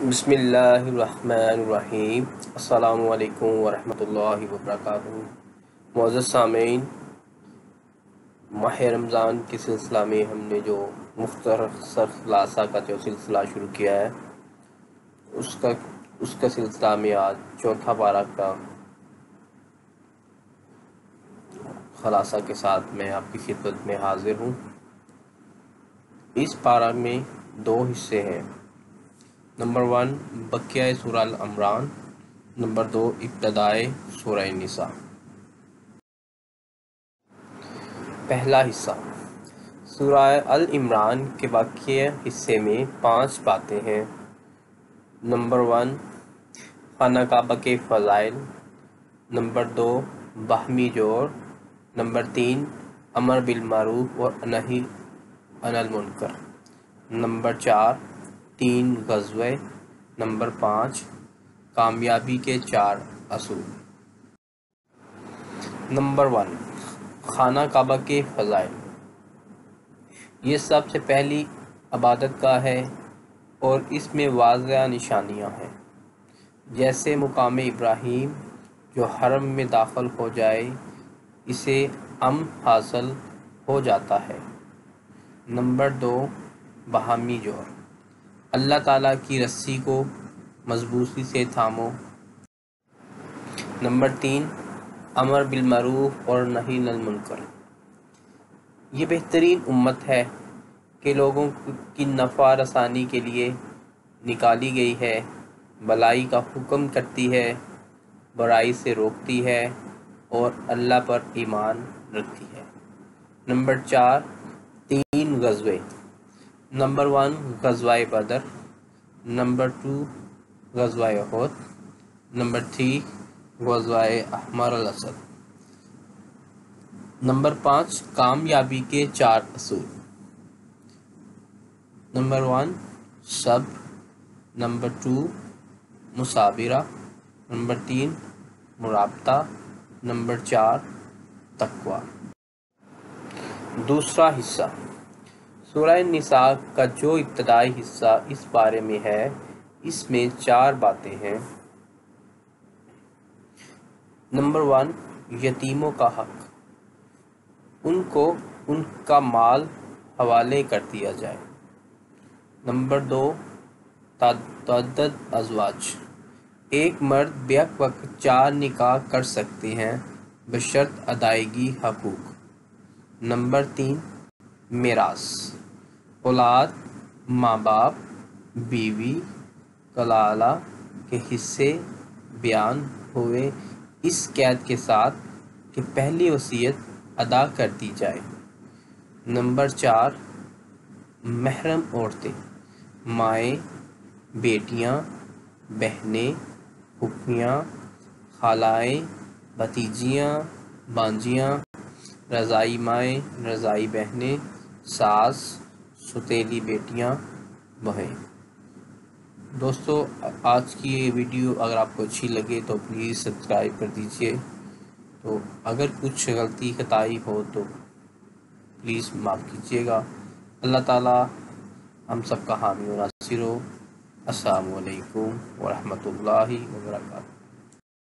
بسم اللہ الرحمن الرحیم۔ السلام علیکم ورحمۃ اللہ وبرکاتہ۔ معزز سامعین، ماہ رمضان کے سلسلہ میں ہم نے جو مختصر خلاصہ کا جو سلسلہ شروع کیا ہے اس کا سلسلہ میں آج چوتھا پارہ کا خلاصہ کے ساتھ میں آپ کی خدمت میں حاضر ہوں۔ اس پارہ میں دو حصے ہیں۔ نمبر 1 بقیہ سورہ العمران، نمبر 2 ابتدائے سورہ النساء۔ پہلا حصہ سورہ العمران کے باقی حصے میں 5 باتیں ہیں۔ نمبر 1 خانہ کعبہ کے فضائل، نمبر 2 باہمی جوڑ، نمبر 3 امر بالمعروف اور نہی عن المنکر، نمبر 4 3 غزوے، نمبر 5 کامیابی کے 4 اصول۔ نمبر 1 خانہ کعبہ کے فضائل۔ یہ سب سے پہلی عبادت گاہ ہے اور اس میں واضح نشانیاں ہیں، جیسے مقام ابراہیم جو حرم میں داخل ہو جائے اسے امن حاصل ہو جاتا ہے۔ نمبر 2 باہمی جوڑ، اللہ تعالیٰ کی رسی کو مضبوطی سے تھامو۔ نمبر 3 امر بالمعروف اور نہی عن المنکر۔ یہ بہترین امت ہے کہ لوگوں کی نفع رسانی کے لیے نکالی گئی ہے، بھلائی کا حکم کرتی ہے، برائی سے روکتی ہے اور اللہ پر ایمان رکھتی ہے۔ نمبر 4 3 غزوے۔ نمبر 1 غزوہ بدر، نمبر 2 غزوہ احد، نمبر 3 غزوہ احمر الاسد۔ نمبر 5 کامیابی کے 4 اصول۔ نمبر 1 صبر، نمبر 2 مصابرہ، نمبر 3 مرابطہ، نمبر 4 تقوی۔ دوسرا حصہ سورہ النساء کا جو ابتدائی حصہ اس بارے میں ہے، اس میں 4 باتیں ہیں۔ نمبر 1 یتیموں کا حق، ان کو ان کا مال حوالے کر دیا جائے۔ نمبر 2 تعدد ازواج، ایک مرد بیک وقت 4 نکاح کر سکتے ہیں بشرط ادائیگی حقوق۔ نمبر 3 میراث، اولاد، ماں باپ، بیوی، کلالہ کے حصے بیان ہوئے اس قید کے ساتھ کہ پہلی وصیت ادا کر دی جائے۔ نمبر 4 محرم عورتیں، مائیں، بیٹیاں، بہنیں، پھوپھیاں، خالائیں، بھتیجیاں، بانجیاں، رضاعی مائیں، رضاعی بہنیں، ساس، سوتیلی بیٹیاں، بہنیں۔ دوستو، آج کی یہ ویڈیو اگر آپ کو اچھی لگے تو پلیز سبسکرائب کر دیجئے۔ تو اگر کچھ غلطی خطائی ہو تو پلیز معاف کیجیے گا۔ اللہ تعالیٰ ہم سب کا حامی و ناصر ہو۔ السلام علیکم ورحمۃ اللہ وبرکاتہ۔